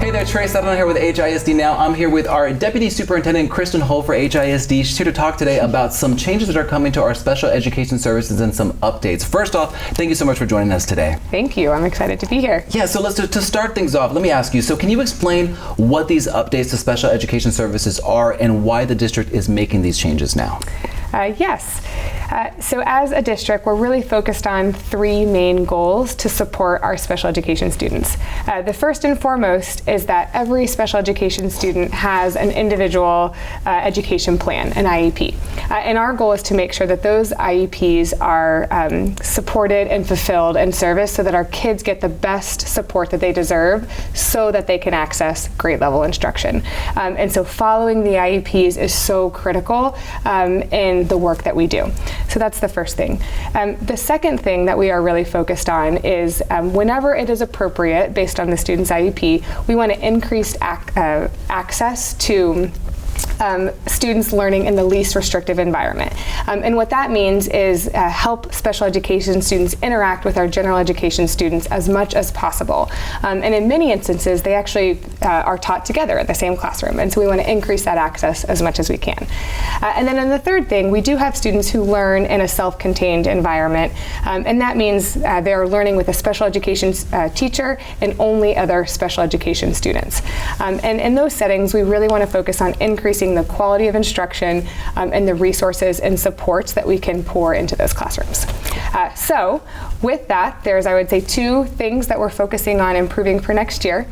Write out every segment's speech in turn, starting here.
Hey there, Trace. I'm here with HISD now. I'm here with our Deputy Superintendent Kristen Hole for HISD. She's here to talk today about some changes that are coming to our special education services and some updates. First off, thank you so much for joining us today. Thank you. I'm excited to be here. Yeah, so to start things off, let me ask you, so can you explain what these updates to special education services are and why the district is making these changes now? Yes. So as a district, we're really focused on three main goals to support our special education students. The first and foremost is that every special education student has an individual education plan, an IEP. And our goal is to make sure that those IEPs are supported and fulfilled and serviced so that our kids get the best support that they deserve so that they can access grade level instruction. And so following the IEPs is so critical in the work that we do. So that's the first thing. The second thing that we are really focused on is whenever it is appropriate, based on the student's IEP, we want to increase access to students learning in the least restrictive environment. And what that means is help special education students interact with our general education students as much as possible. And in many instances, they actually are taught together in the same classroom. And so we want to increase that access as much as we can. And then in the third thing, we do have students who learn in a self-contained environment. And that means they are learning with a special education teacher and only other special education students. And in those settings, we really want to focus on increasing the quality of instruction and the resources and supports that we can pour into those classrooms. So with that, there's, I would say, two things that we're focusing on improving for next year.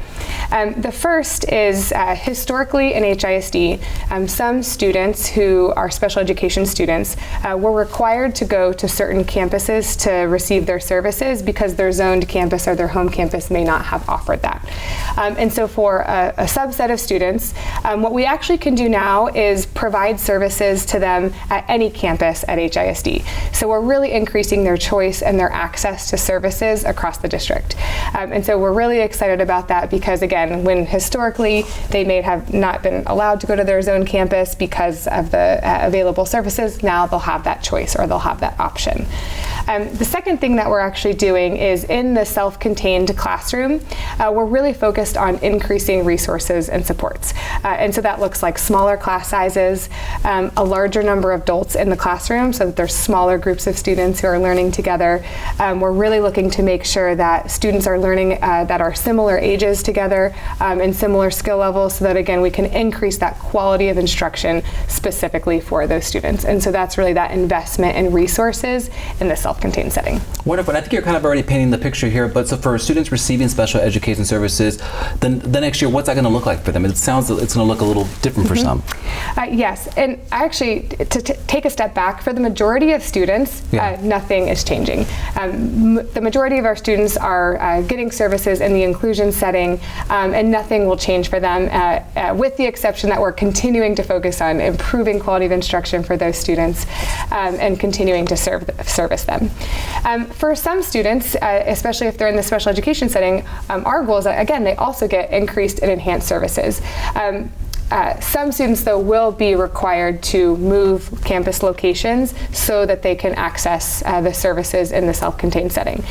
The first is historically in HISD, some students who are special education students were required to go to certain campuses to receive their services because their zoned campus or their home campus may not have offered that. And so for a subset of students, what we actually can do now is provide services to them at any campus at HISD. So we're really increasing their choice and their access to services across the district. And so we're really excited about that because, again, when historically they may have not been allowed to go to their zone campus because of the available services, now they'll have that choice or they'll have that option. The second thing that we're actually doing is in the self-contained classroom, we're really focused on increasing resources and supports. And so that looks like smaller class sizes, a larger number of adults in the classroom so that there's smaller groups of students who are learning together. We're really looking to make sure that students are learning that are similar ages together and similar skill levels so that, again, we can increase that quality of instruction specifically for those students. And so that's really that investment in resources in the self-contained setting. Wonderful. And I think you're kind of already painting the picture here, but so for students receiving special education services, then the next year, what's that going to look like for them? It sounds like it's going to look a little different for some. Yes, and actually, to take a step back, for the majority of students, nothing is changing. The majority of our students are getting services in the inclusion setting, and nothing will change for them, with the exception that we're continuing to focus on improving quality of instruction for those students and continuing to service them. For some students, especially if they're in the special education setting, our goal is that, again, they also get increased and enhanced services. Some students, though, will be required to move campus locations so that they can access the services in the self-contained setting.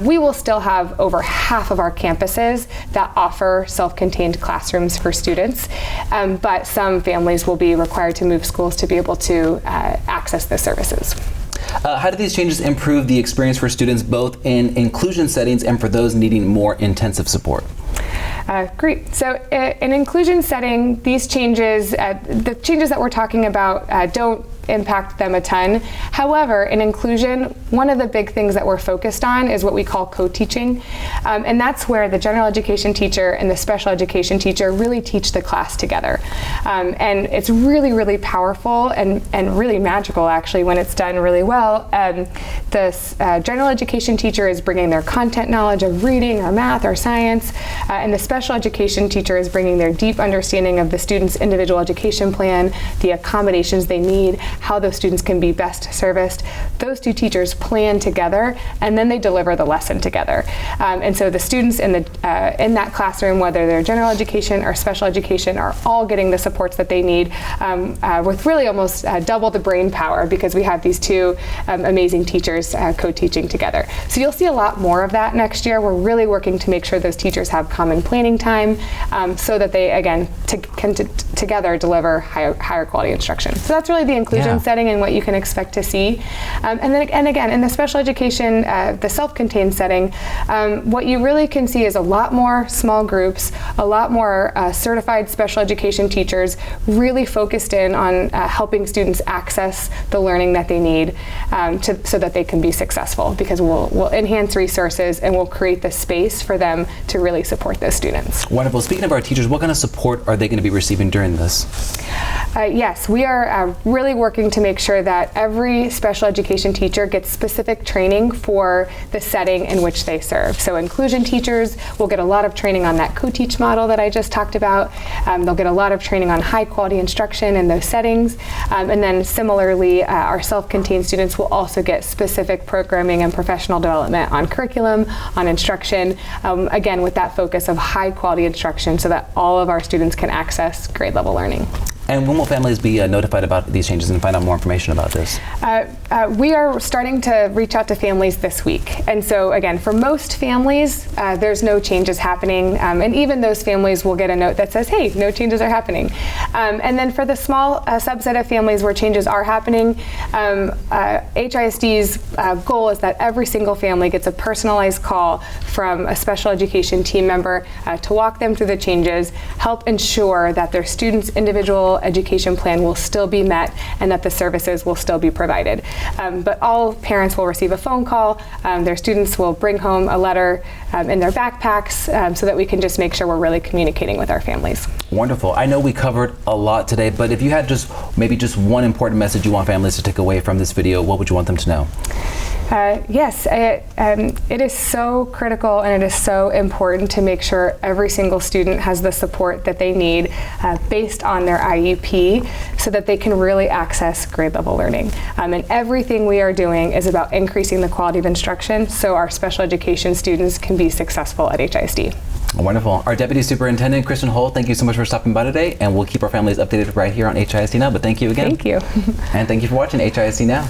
We will still have over half of our campuses that offer self-contained classrooms for students, but some families will be required to move schools to be able to access the services. How do these changes improve the experience for students both in inclusion settings and for those needing more intensive support? Great. So in inclusion setting, these changes, the changes that we're talking about don't impact them a ton. However, in inclusion, one of the big things that we're focused on is what we call co-teaching. And that's where the general education teacher and the special education teacher really teach the class together. And it's really, really powerful and really magical, actually, when it's done really well. The general education teacher is bringing their content knowledge of reading or math or science, and the special education teacher is bringing their deep understanding of the student's individual education plan, the accommodations they need, how those students can be best serviced, those two teachers plan together and then they deliver the lesson together. And so the students in that classroom, whether they're general education or special education, are all getting the supports that they need with really almost double the brain power, because we have these two amazing teachers co-teaching together. So you'll see a lot more of that next year. We're really working to make sure those teachers have common planning time so that they, again, can together deliver higher quality instruction. So that's really the inclusion setting and what you can expect to see. And again, in the special education, the self-contained setting, what you really can see is a lot more small groups, a lot more certified special education teachers really focused in on helping students access the learning that they need so that they can be successful, because we'll enhance resources and we'll create the space for them to really support those students. Wonderful. Speaking of our teachers, what kind of support are they going to be receiving during this? Yes, we are really working to make sure that every special education teacher gets specific training for the setting in which they serve. So inclusion teachers will get a lot of training on that co-teach model that I just talked about. They'll get a lot of training on high quality instruction in those settings. And then similarly, our self-contained students will also get specific programming and professional development on curriculum, on instruction, again with that focus of high quality instruction so that all of our students can access grade level learning. And when will families be notified about these changes and find out more information about this? We are starting to reach out to families this week. And so again, for most families, there's no changes happening. And even those families will get a note that says, hey, no changes are happening. And then for the small subset of families where changes are happening, HISD's goal is that every single family gets a personalized call from a special education team member to walk them through the changes, help ensure that their students' individual education plan will still be met and that the services will still be provided. But all parents will receive a phone call. Their students will bring home a letter in their backpacks so that we can just make sure we're really communicating with our families. Wonderful. I know we covered a lot today, but if you had maybe just one important message you want families to take away from this video, what would you want them to know? Yes, it is so critical and it is so important to make sure every single student has the support that they need based on their IEP so that they can really access grade level learning. And everything we are doing is about increasing the quality of instruction so our special education students can be successful at HISD. Wonderful. Our Deputy Superintendent, Kristen Hole, thank you so much for stopping by today, and we'll keep our families updated right here on HISD Now, but thank you again. Thank you. And thank you for watching HISD Now.